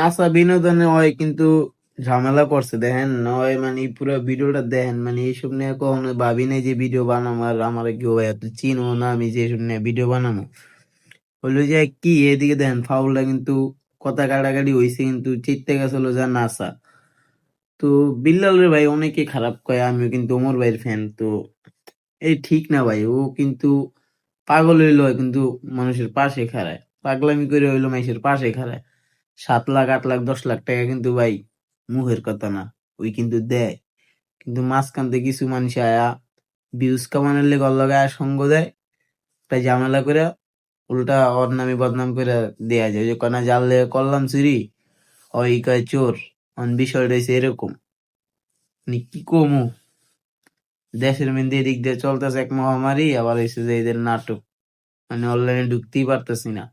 আচ্ছা বিনোদনে হয় কিন্তু ঝামেলা করছে দেখেন নয় মানে পুরো ভিডিওটা দেখেন মানে এইসব নিয়ে কখনো ভাবি নাই যে ভিডিও বানাবো আর আমার কেউ এত চিনো না আমি যে এসব নিয়ে ভিডিও বানাবো হলো যে কি এদিকে দেখেন ফাউলটা কিন্তু কথা কাটাকাটি হয়েছে কিন্তু চিত্তে গেছিল যা নাসা তো বিল্লাল রে ভাই অনেকে খারাপ কয় আমিও কিন্তু ওমর ভাইয়ের ফ্যান তো এই ঠিক না ভাই ও কিন্তু পাগল হইলো কিন্তু মানুষের পাশে খাড়ায় পাগলামি করে হইলো মানুষের পাশে খাড়ায় 7 লাখ 8 লাখ 10 লাখ টাকা কিন্তু ভাই মুখের কথা না ওই কিন্তু দেয় কিন্তু মাঝখান থেকে কিছু মানুষ আয়া ভিউজ কামানোর লেগে ওর লগে আয়া সঙ্গ দেয় তাই ঝামেলা করে উল্টা ওর নামে বদনাম করে দেয়া যায় ওই যে কনা জাল লেগে করলাম চুরি ওই কয় চোর বিষয়টা হয়েছে এরকম মানে কি কমু দেশের মধ্যে এদিক দিয়ে চলতেছে এক মহামারী আবার হয়েছে যে এদের নাটক মানে অনলাইনে ঢুকতেই পারতেছি না